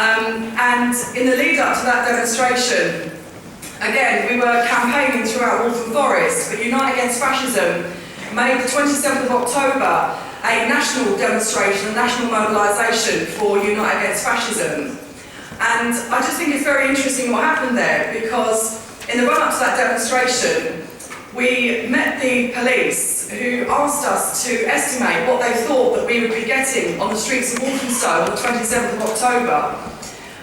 And in the lead up to that demonstration, again, we were campaigning throughout Waltham Forest, but Unite Against Fascism made the 27th of October a national demonstration, a national mobilisation for Unite Against Fascism. And I just think it's very interesting what happened there, because in the run-up to that demonstration, we met the police who asked us to estimate what they thought that we would be getting on the streets of Walthamstow on the 27th of October.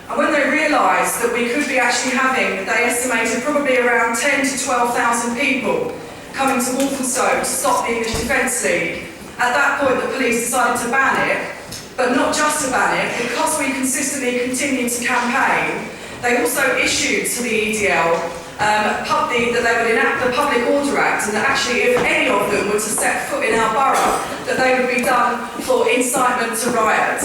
And when they realised that we could be actually having, they estimated probably around 10 to 12,000 people coming to Walthamstow to stop the English Defence League, at that point the police decided to ban it, but not just to ban it, because we consistently continued to campaign, they also issued to the EDL that they would enact the Public Order Act, and that actually if any of them were to set foot in our borough, that they would be done for incitement to riot.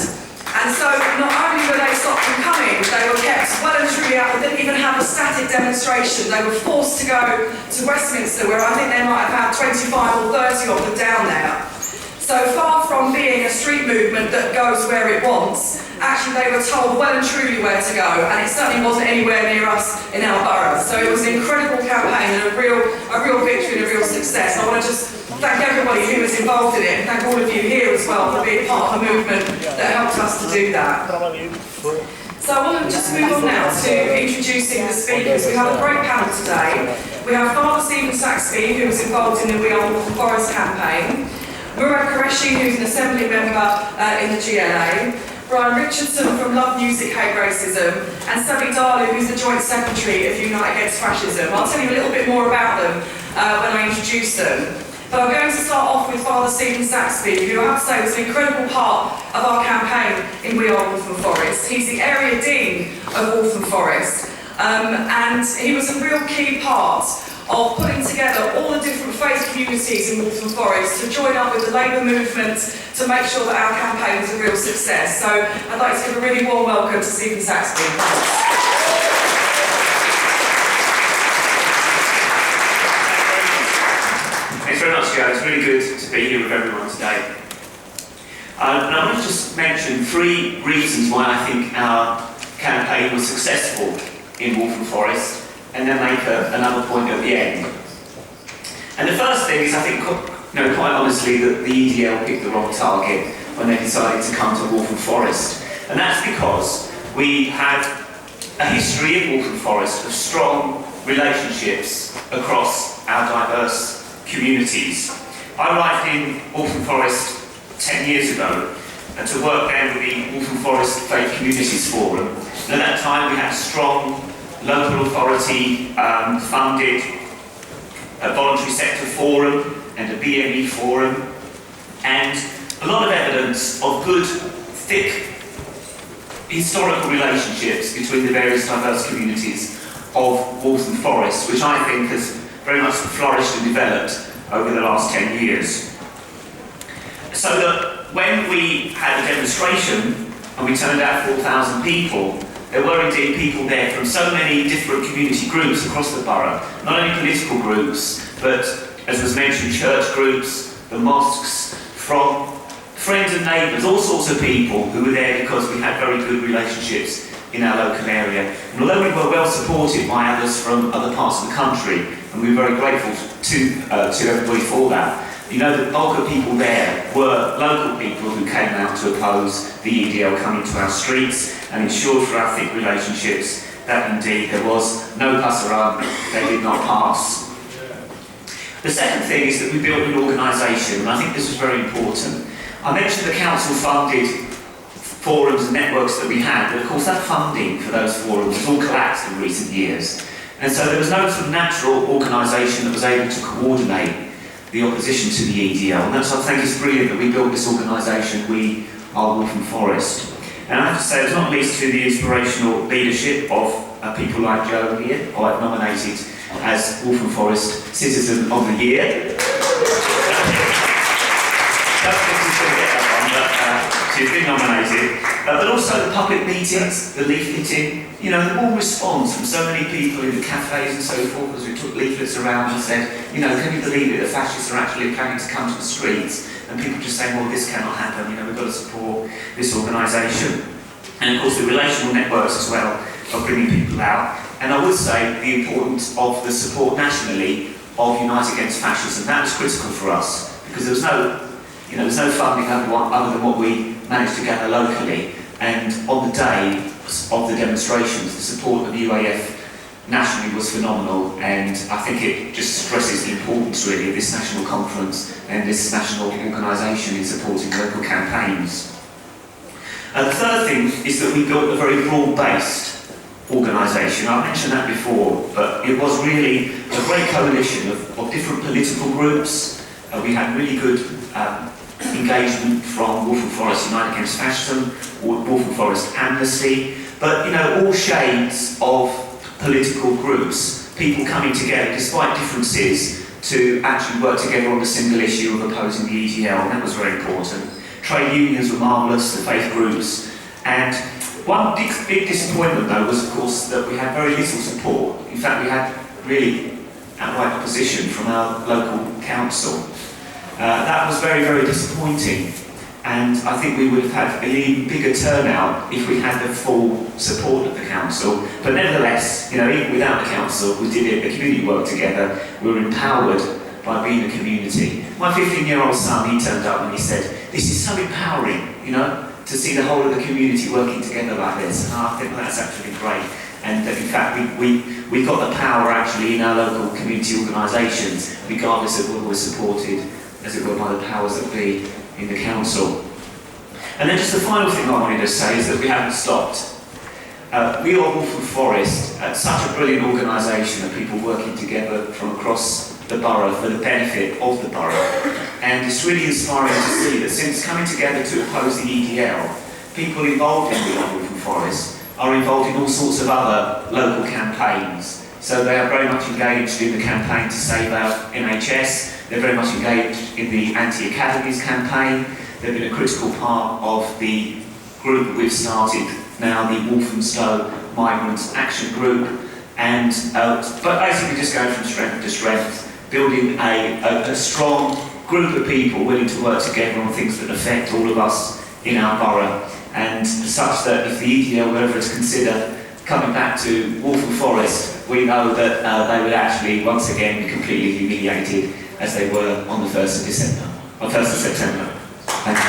And so not only were they stopped from coming, they were kept well and truly out. They didn't even have a static demonstration. They were forced to go to Westminster, where I think they might have had 25 or 30 of them down there. So far from being a street movement that goes where it wants, actually they were told well and truly where to go, and it certainly wasn't anywhere near us in our borough. So it was an incredible campaign and a real victory and a real success. I want to just thank everybody who was involved in it, and thank all of you here as well for being part of a movement that helped us to do that. So I want to just move on now to introducing the speakers. We have a great panel today. We have Father Stephen Saxby, who was involved in the We Are Waltham Forest campaign, Murad Qureshi, who's an Assembly member in the GLA, Brian Richardson from Love Music, Hate Racism, and Sally Darley, who's the Joint Secretary of Unite Against Fascism. I'll tell you a little bit more about them when I introduce them. But I'm going to start off with Father Stephen Saxby, who I have to say was an incredible part of our campaign in We Are Waltham Forest. He's the Area Dean of Waltham Forest, and he was a real key part of putting together all the different faith communities in Waltham Forest to join up with the Labour movement to make sure that our campaign was a real success. So I'd like to give a really warm welcome to Stephen Saxby. Thanks very much, Joe. It's really good to be here with everyone today. And I want to just mention 3 reasons why I think our campaign was successful in Waltham Forest, and then make another point at the end. And the first thing is, I think, quite honestly, that the EDL picked the wrong target when they decided to come to Waltham Forest. And that's because we had a history in Waltham Forest of strong relationships across our diverse communities. I arrived in Waltham Forest 10 years ago to work then with the Waltham Forest Faith Communities Forum. And at that time we had a strong local authority funded a voluntary sector forum and a BME forum, and a lot of evidence of good, thick historical relationships between the various diverse communities of Waltham Forest, which I think has very much flourished and developed over the last 10 years. So that when we had a demonstration and we turned out 4,000 people, there were indeed people there from so many different community groups across the borough, not only political groups, but, as was mentioned, church groups, the mosques, from friends and neighbours, all sorts of people who were there because we had very good relationships in our local area. And although we were well supported by others from other parts of the country, and we were very grateful to everybody for that, you know, the bulk of people there were local people who came out to oppose the EDL coming to our streets and ensured for our thick relationships that indeed there was no passerelle, they did not pass. The second thing is that we built an organisation, and I think this was very important. I mentioned the council-funded forums and networks that we had, but of course that funding for those forums has all collapsed in recent years. And so there was no sort of natural organisation that was able to coordinate the opposition to the EDL, and that's, I think it's brilliant that we built this organisation, We Are Waltham Forest. And I have to say, it's not least to the inspirational leadership of people like Joe here, who I've nominated as Waltham Forest Citizen of the Year. She's been nominated, but also the public meetings, the leafleting, you know, the warm response from so many people in the cafes and so forth as we took leaflets around and said, you know, can you believe it, the fascists are actually planning to come to the streets? And people just saying, well, this cannot happen, you know, we've got to support this organisation. and of course the relational networks as well of bringing people out. And I would say the importance of the support nationally of Unite Against Fascism. That was critical for us, because there was there's no funding other than what we managed to gather locally. And on the day of the demonstrations, the support of UAF nationally was phenomenal, and I think it just stresses the importance really of this national conference and this national organisation in supporting local campaigns. The third thing is that we built a very broad-based organisation. I mentioned that before, but it was really a great coalition of different political groups. We had really good engagement from Waltham Forest Unite Against Fascism, Waltham Forest Amnesty, but all shades of political groups, people coming together despite differences to actually work together on the single issue of opposing the EDL, and that was very important. Trade unions were marvellous, the faith groups, and one big disappointment though was of course that we had very little support. In fact, we had really outright opposition from our local council. That was very, very disappointing, and I think we would have had an even bigger turnout if we had the full support of the council. But nevertheless, even without the council, we did a community work together. We were empowered by being a community. My 15-year-old son, he turned up and he said, "This is so empowering, to see the whole of the community working together like this." And I think that's actually great. And in fact, we got the power actually in our local community organisations, regardless of whether we're supported, as it were, by the powers that be in the council. And then just the final thing I wanted to say is that we haven't stopped. We are Waltham Forest, such a brilliant organisation of people working together from across the borough for the benefit of the borough. And it's really inspiring to see that since coming together to oppose the EDL, people involved in Waltham Forest are involved in all sorts of other local campaigns. So they are very much engaged in the campaign to save our NHS. They're very much engaged in the Anti-Academies campaign. They've been a critical part of the group that we've started now, the Walthamstow Migrants Action Group. And but basically just going from strength to strength, building a strong group of people willing to work together on things that affect all of us in our borough, and such that if the EDL were ever to consider coming back to Waltham Forest, we know that they would actually once again be completely humiliated as they were on the 1st of December, or 1st of September. Thank you.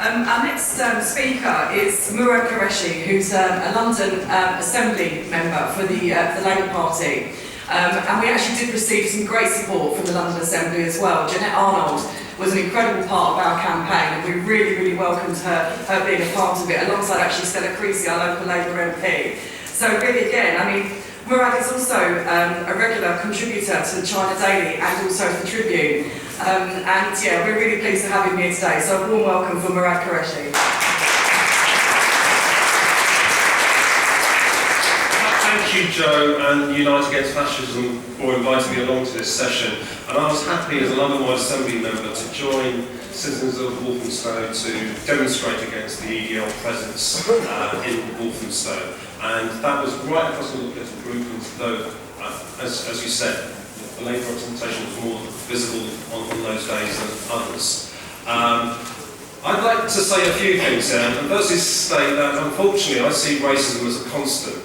Our next speaker is Murad Qureshi, who's a London Assembly member for the Labour Party. And we actually did receive some great support from the London Assembly as well. Jeanette Arnold was an incredible part of our campaign, and we really, really welcomed her being a part of it, alongside actually Stella Creasy, our local Labour MP. So really, again, Murad is also a regular contributor to the China Daily and also the Tribune. And yeah, we're really pleased to have him here today. So a warm welcome for Murad Qureshi. Thank you, Joe, and Unite Against Fascism for inviting me along to this session. And I was happy as a London-wide Assembly member to join citizens of Walthamstow to demonstrate against the EDL presence in Walthamstow. And that was right across the political group, and though, as you said, the Labour representation was more visible on those days than others. I'd like to say a few things here, and firstly state that unfortunately I see racism as a constant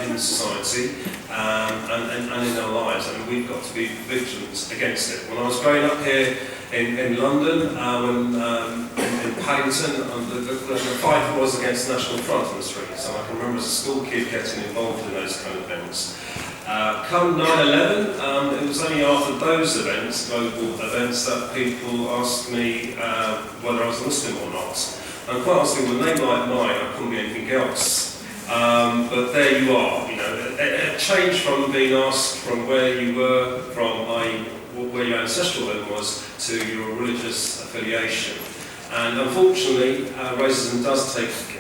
in society and in our lives, and we've got to be vigilant against it. When I was growing up here in London, in Paddington, the fight was against the National Front on the streets, and I can remember as a school kid getting involved in those kind of things. Come 9/11, it was only after those events, global events, that people asked me whether I was Muslim or not. And quite honestly, with a name like mine, I couldn't be anything else. But there you are, a change from being asked from where you were, from where your ancestral home was, to your religious affiliation. And unfortunately, racism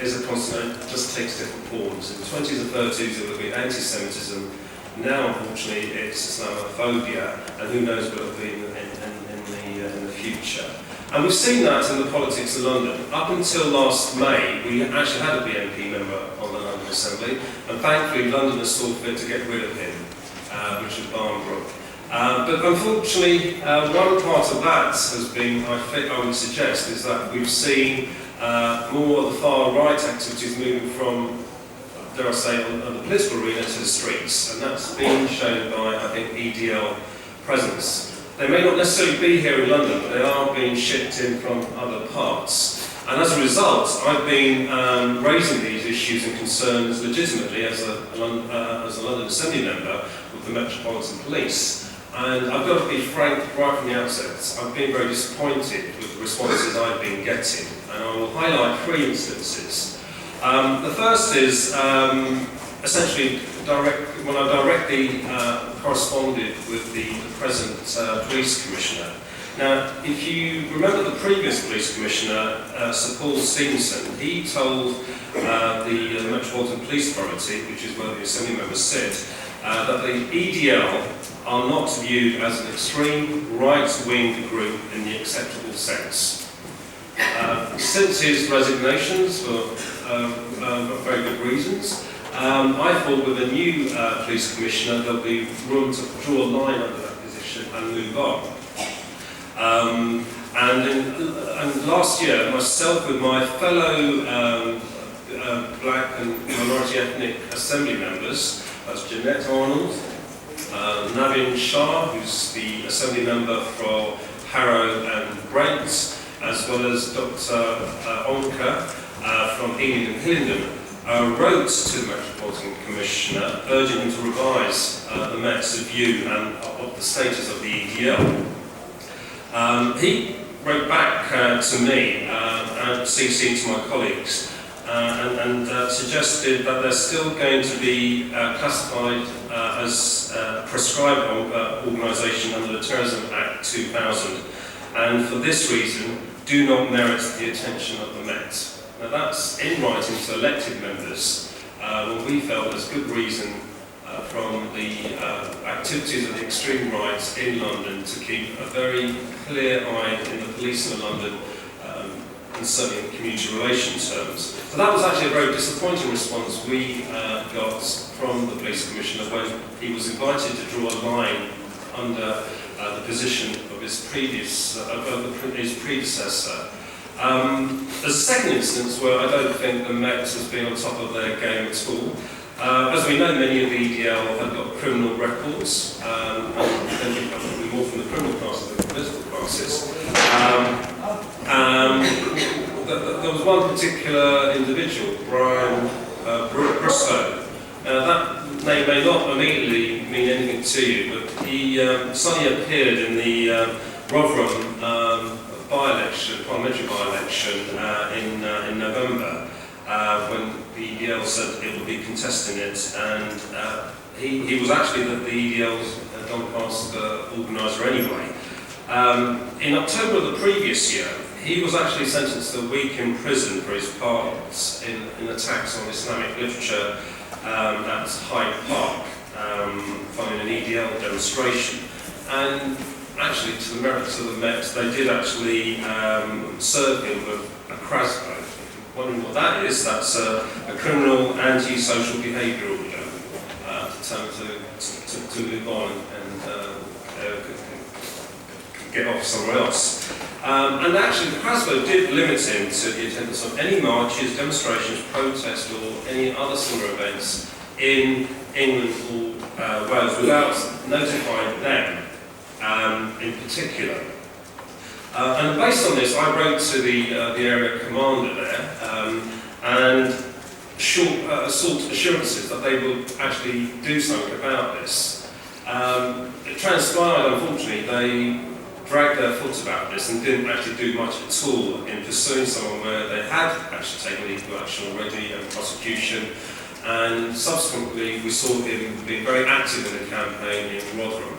is a constant, it just takes different forms. In the 20s and 30s, it would be anti-Semitism. Now, unfortunately, it's Islamophobia, and who knows what it'll be in the future. And we've seen that in the politics of London. Up until last May, we actually had a BNP member on the London Assembly, and thankfully, London has saw fit to get rid of him, Richard Barnbrook. But unfortunately, one part of that has been, I would suggest, is that we've seen more of the far-right activities moving from, dare I say, on the political arena to the streets, and that's been shown by, I think, EDL presence. They may not necessarily be here in London, but they are being shipped in from other parts. And as a result, I've been raising these issues and concerns legitimately as a London Assembly member with the Metropolitan Police. And I've got to be frank right from the outset, I've been very disappointed with the responses I've been getting. And I will highlight 3 instances. The first is essentially when I directly corresponded with the present police commissioner. Now, if you remember the previous police commissioner, Sir Paul Stevenson, he told the Metropolitan Police Authority, which is where the Assembly members sit, that the EDL are not viewed as an extreme right-wing group in the acceptable sense. Since his resignations for very good reasons, I thought with a new police commissioner there'll be room to draw a line under that position and move on. And last year, myself with my fellow black and minority ethnic assembly members, that's Jeanette Arnold, Navin Shah, who's the assembly member for Harrow and Brent, as well as Dr. Onka from Ealing and Hillingdon, wrote to the Metropolitan Commissioner urging him to revise the Met's view and of the status of the EDL. He wrote back to me and CC'd to my colleagues and suggested that they're still going to be classified as a prescribed organisation under the Terrorism Act 2000, and for this reason do not merit the attention of the Met. Now that's in writing to elected members when we felt there's good reason from the activities of the extreme right in London to keep a very clear eye in the police in London and certainly in community relations terms. So that was actually a very disappointing response we got from the police commissioner when he was invited to draw a line under the position of his predecessor. There's a second instance where I don't think the Met has been on top of their game at all. As we know, many of the EDL have got criminal records, and probably more from the criminal classes than the political classes. There was one particular individual, Brian Bristow. That name may not immediately mean anything to you, but he suddenly appeared in the Rotherham by-election, parliamentary by-election in November, when the EDL said it would be contesting it, and he was actually the EDL's gone past organiser anyway. In October of the previous year, he was actually sentenced to a week in prison for his part in attacks on Islamic literature at Hyde Park, following an EDL demonstration. And actually, to the merits of the Met, they did actually serve him with a CRASBO. Wondering what that is? That's a criminal anti-social behaviour order to move on and get off somewhere else. And actually, the CRASBO did limit him to the attendance of any marches, demonstrations, protests, or any other similar events in England or Wales without notifying them in particular. And based on this, I wrote to the area commander there and sought assurances that they would actually do something about this. It transpired, unfortunately, they dragged their foot about this and didn't actually do much at all in pursuing someone where they had actually taken legal action already and prosecution. And subsequently, we saw him being very active in the campaign in Rotherham.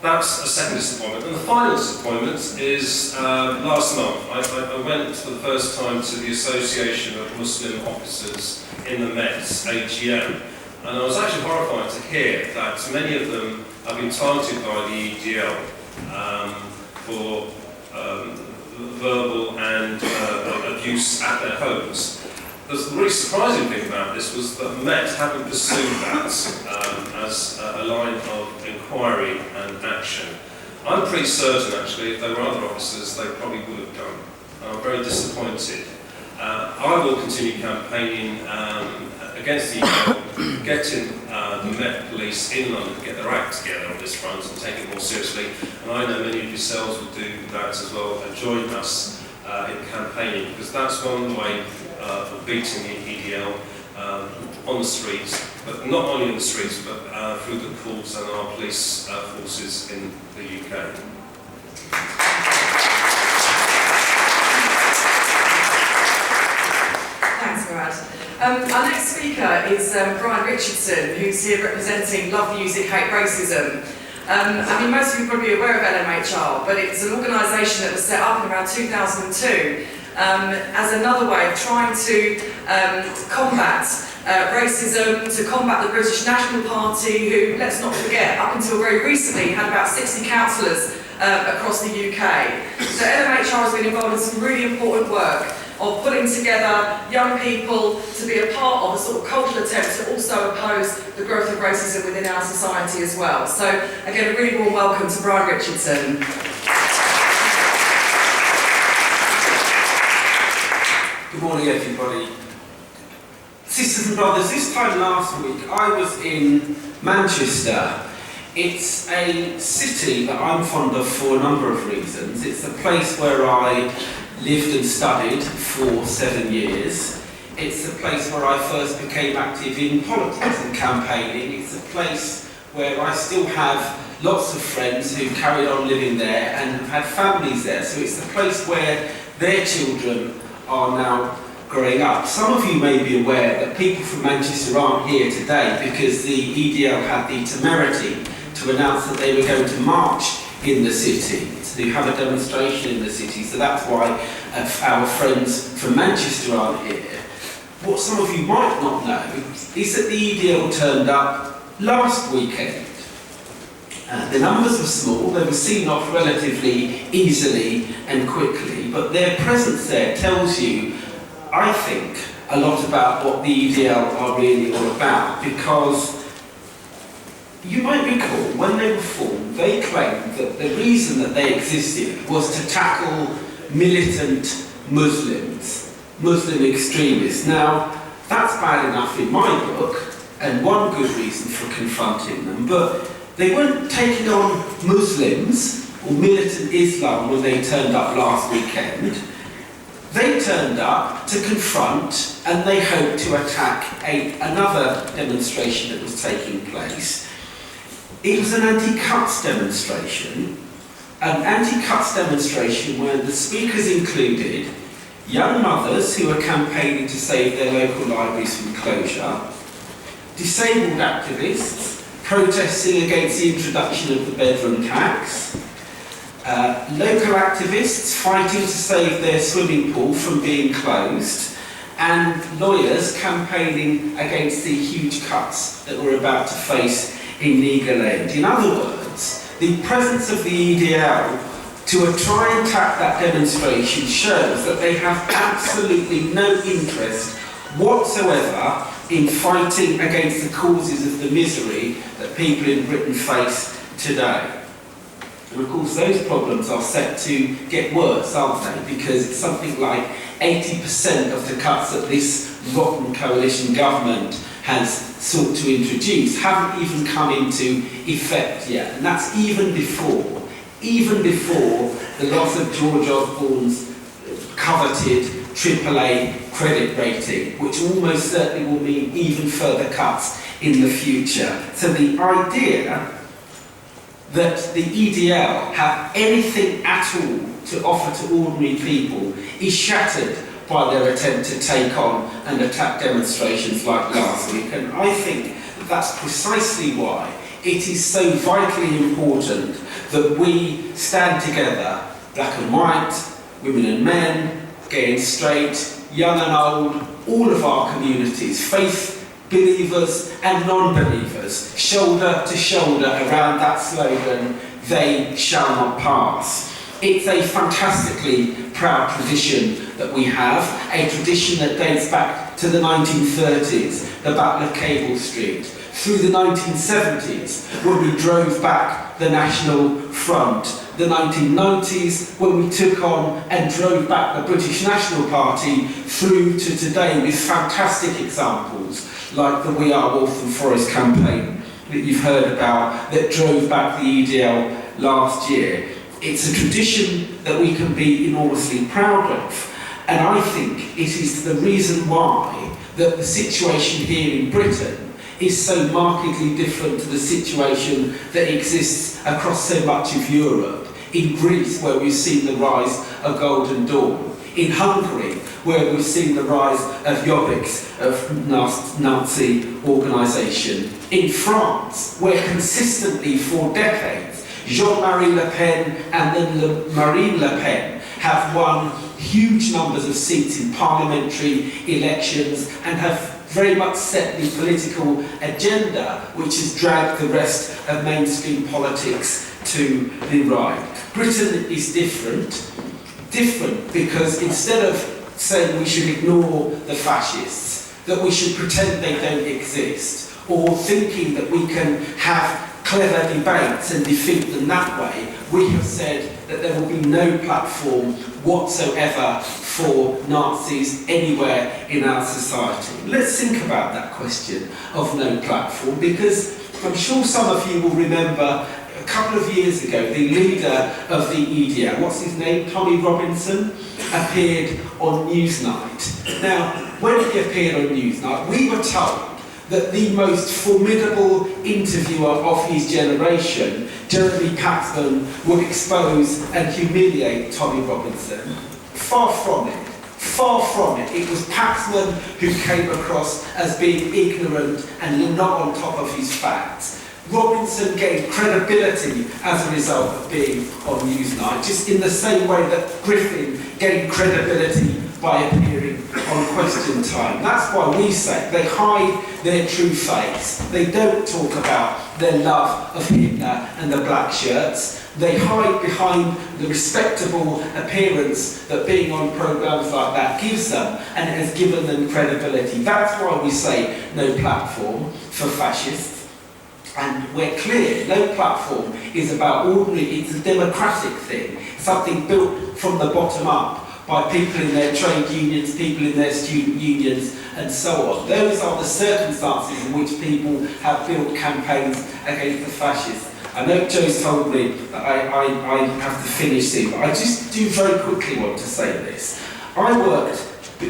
That's a second disappointment. And the final disappointment is last month. I went for the first time to the Association of Muslim Officers in the Met's AGM. And I was actually horrified to hear that many of them have been targeted by the EDL for verbal and abuse at their homes. the really surprising thing about this was that Met haven't pursued that as a line of inquiry and action. I'm pretty certain, actually, if there were other officers, they probably would have done. I'm very disappointed. I will continue campaigning against the EDL, getting the Met Police in London to get their act together on this front and take it more seriously. And I know many of yourselves will do that as well and join us in campaigning, because that's one way of beating the EDL on the streets, but not only in the streets, but through the courts and our police forces in the UK. Thanks, Murad. Our next speaker is Brian Richardson, who's here representing Love Music, Hate Racism. I mean, most of you are probably aware of LMHR, but it's an organisation that was set up in around 2002 as another way of trying to combat racism, to combat the British National Party, who, let's not forget, up until very recently had about 60 councillors across the UK. So LMHR has been involved in some really important work of putting together young people to be a part of a sort of cultural attempt to also oppose the growth of racism within our society as well. So again, a really warm welcome to Brian Richardson. Good morning, everybody. Sisters and brothers, this time last week I was in Manchester. It's a city that I'm fond of for a number of reasons. It's a place where I lived and studied for 7 years. It's a place where I first became active in politics and campaigning. It's a place where I still have lots of friends who carried on living there and have had families there. So it's a place where their children are now growing up. Some of you may be aware that people from Manchester aren't here today because the EDL had the temerity to announce that they were going to march in the city, to have a demonstration in the city, so that's why our friends from Manchester aren't here. What some of you might not know is that the EDL turned up last weekend. The numbers were small, they were seen off relatively easily and quickly, but their presence there tells you, I think, a lot about what the EDL are really all about, because you might recall, when they were formed, they claimed that the reason that they existed was to tackle militant Muslims, Muslim extremists. Now, that's bad enough in my book, and one good reason for confronting them, but they weren't taking on Muslims or militant Islam when they turned up last weekend. They turned up to confront, and they hoped to attack another demonstration that was taking place. It was an anti-cuts demonstration, where the speakers included young mothers who were campaigning to save their local libraries from closure, disabled activists protesting against the introduction of the bedroom tax, local activists fighting to save their swimming pool from being closed, and lawyers campaigning against the huge cuts that we're about to face in legal aid. In other words, the presence of the EDL to try and attack that demonstration shows that they have absolutely no interest whatsoever in fighting against the causes of the misery that people in Britain face today. And of course those problems are set to get worse, aren't they? Because it's something like 80% of the cuts that this rotten coalition government has sought to introduce haven't even come into effect yet. And that's even before the loss of George Osborne's coveted AAA credit rating, which almost certainly will mean even further cuts in the future. So the idea that the EDL have anything at all to offer to ordinary people is shattered by their attempt to take on and attack demonstrations like last week. And I think that's precisely why it is so vitally important that we stand together, black and white, women and men, gay and straight, young and old, all of our communities, faith believers and non-believers, shoulder to shoulder around that slogan, "They shall not pass." It's a fantastically proud tradition that we have, a tradition that dates back to the 1930s, the Battle of Cable Street, through the 1970s, when we drove back the National Front, the 1990s, when we took on and drove back the British National Party, through to today with fantastic examples like the We Are Waltham Forest campaign that you've heard about, that drove back the EDL last year. It's a tradition that we can be enormously proud of, and I think it is the reason why that the situation here in Britain is so markedly different to the situation that exists across so much of Europe. In Greece, where we've seen the rise of Golden Dawn. In Hungary, where we've seen the rise of Jobbik's, of Nazi organisation. In France, where consistently for decades, Jean-Marie Le Pen and then Marine Le Pen have won huge numbers of seats in parliamentary elections and have very much set the political agenda which has dragged the rest of mainstream politics to the right. Britain is different because instead of saying we should ignore the fascists, that we should pretend they don't exist, or thinking that we can have clever debates and defeat them that way, we have said that there will be no platform whatsoever for Nazis anywhere in our society. Let's think about that question of no platform, because I'm sure some of you will remember a couple of years ago the leader of the EDL, what's his name, Tommy Robinson, appeared on Newsnight. Now, when he appeared on Newsnight, we were told that the most formidable interviewer of his generation, Jeremy Paxman, would expose and humiliate Tommy Robinson. Far from it. Far from it. It was Paxman who came across as being ignorant and not on top of his facts. Robinson gained credibility as a result of being on Newsnight, just in the same way that Griffin gained credibility by appearing on Question Time. That's why we say they hide their true face. They don't talk about their love of Hitler and the black shirts. They hide behind the respectable appearance that being on programmes like that gives them, and it has given them credibility. That's why we say no platform for fascists. And we're clear, no platform is about ordinary, it's a democratic thing, something built from the bottom up by people in their trade unions, people in their student unions, and so on. Those are the circumstances in which people have built campaigns against the fascists. I know Joe's told me that I have to finish soon, but I just do very quickly want to say this. I worked,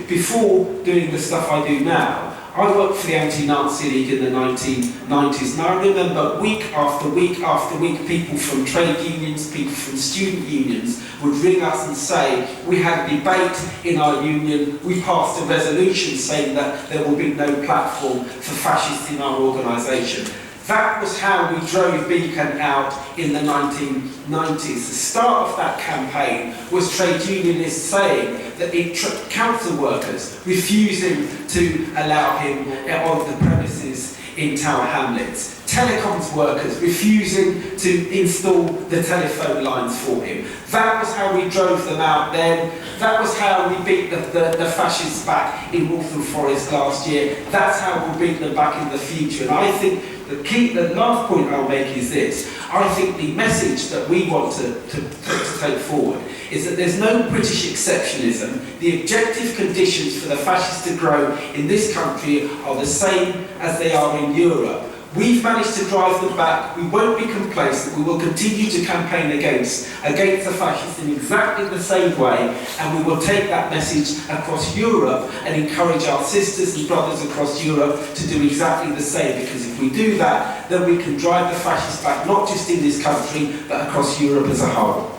before doing the stuff I do now, I worked for the Anti-Nazi League in the 1990s, and I remember week after week after week, people from trade unions, people from student unions would ring us and say, we had a debate in our union, we passed a resolution saying that there will be no platform for fascists in our organisation. That was how we drove Beacon out in the 1990s. The start of that campaign was trade unionists saying that council workers refusing to allow him on the premises in Tower Hamlets. Telecoms workers refusing to install the telephone lines for him. That was how we drove them out then. That was how we beat the fascists back in Waltham Forest last year. That's how we'll beat them back in the future. And I think the last point I'll make is this. I think the message that we want to take forward is that there's no British exceptionism. The objective conditions for the fascists to grow in this country are the same as they are in Europe. We've managed to drive them back. We won't be complacent. We will continue to campaign against the fascists in exactly the same way, and we will take that message across Europe and encourage our sisters and brothers across Europe to do exactly the same, because if we do that, then we can drive the fascists back, not just in this country, but across Europe as a whole.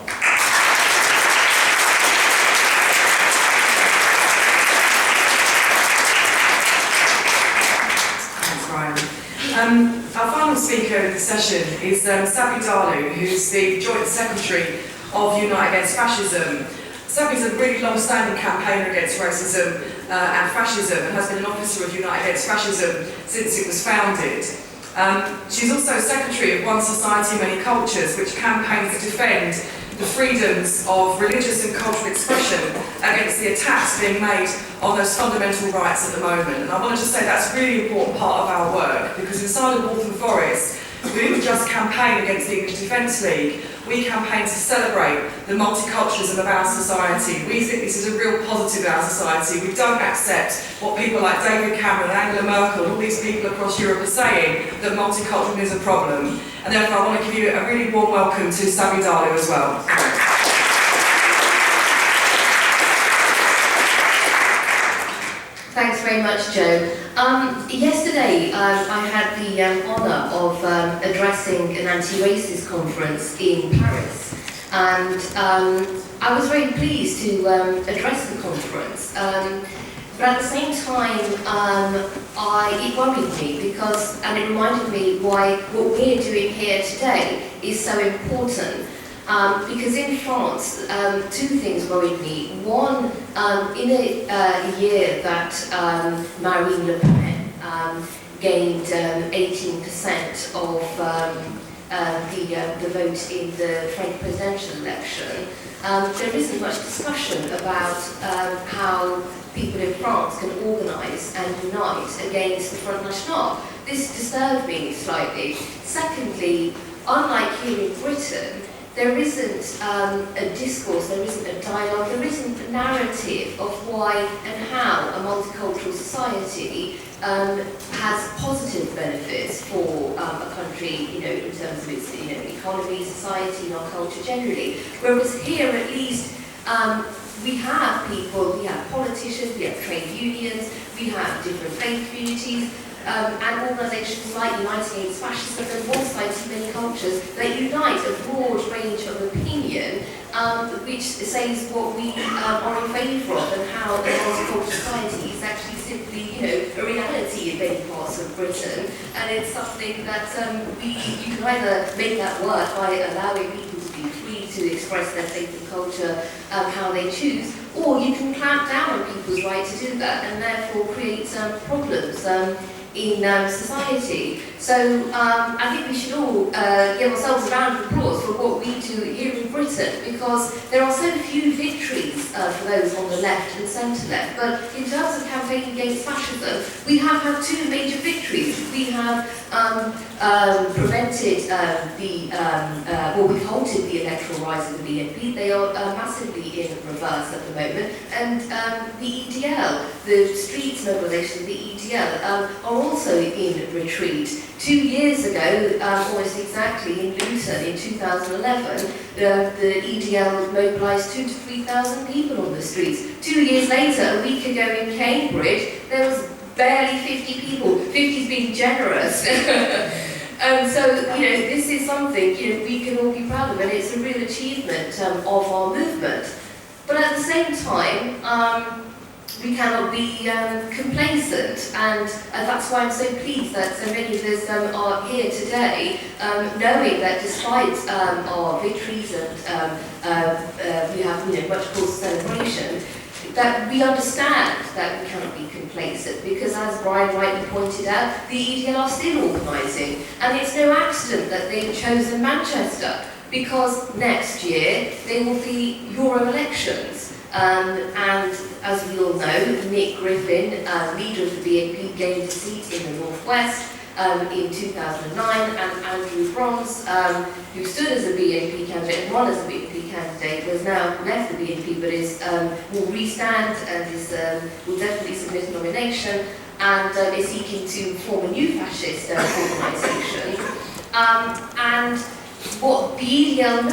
Our final speaker of the session is Sabi Dalu, who's the Joint Secretary of Unite Against Fascism. Sabi's a really long-standing campaigner against racism and fascism, and has been an officer of Unite Against Fascism since it was founded. She's also Secretary of One Society, Many Cultures, which campaigns to defend the freedoms of religious and cultural expression against the attacks being made on those fundamental rights at the moment. And I want to just say that's a really important part of our work, because inside of Waltham Forest, we didn't just campaign against the English Defence League, we campaign to celebrate the multiculturalism of our society. We think this is a real positive in our society. We don't accept what people like David Cameron, Angela Merkel, and all these people across Europe are saying, that multiculturalism is a problem. And therefore I want to give you a really warm welcome to Sami Darlu as well. Thanks very much, Joe. Yesterday, I had the honour of addressing an anti-racist conference in Paris, and I was very pleased to address the conference. But at the same time, it worried me and it reminded me why what we're doing here today is so important. Because in France, two things worried me. One, in a year that Marine Le Pen gained 18% of the vote in the French presidential election, there isn't much discussion about how people in France can organise and unite against the Front National. This disturbed me slightly. Secondly, unlike here in Britain, there isn't a discourse, there isn't a dialogue, there isn't a narrative of why and how a multicultural society has positive benefits for a country, in terms of its, economy, society, and our culture generally. Whereas here, at least, we have people, we have politicians, we have trade unions, we have different faith communities, and organisations like United Against Fascism and One Side to Many Cultures that unite a broad range of opinion, which says what we are in favour of and how a multicultural society is actually simply, a reality in many parts of Britain, and it's something that you can either make that work by allowing people to be free to express their faith and culture how they choose, or you can clamp down on people's right to do that and therefore create problems in society. So I think we should all give ourselves a round of applause for what we do here in Britain, because there are so few victories for those on the left and centre-left. But in terms of campaigning against fascism, we have had two major victories. We have prevented we've halted the electoral rise of the BNP. They are massively in reverse at the moment. And the EDL, the streets mobilisation of the EDL, are also in retreat. 2 years ago, almost exactly, in Luton in 2011, the EDL mobilised 2,000 to 3,000 people on the streets. 2 years later, a week ago in Cambridge, there was barely 50 people, 50's being generous. And so, this is something, we can all be proud of, and it's a real achievement of our movement. But at the same time, we cannot be complacent, and that's why I'm so pleased that so many of us are here today, knowing that despite our victories and we have much cause for celebration, that we understand that we cannot be complacent, because as Brian rightly pointed out, the EDL are still organising, and it's no accident that they've chosen Manchester, because next year there will be Euro elections. And as we all know, Nick Griffin, leader of the BNP, gained a seat in the North West in 2009, and Andrew Bronze, who stood as a BNP candidate and won as a BNP candidate, has now left the BNP, but will restand and will definitely submit a nomination, and is seeking to form a new fascist organisation. And what the EDL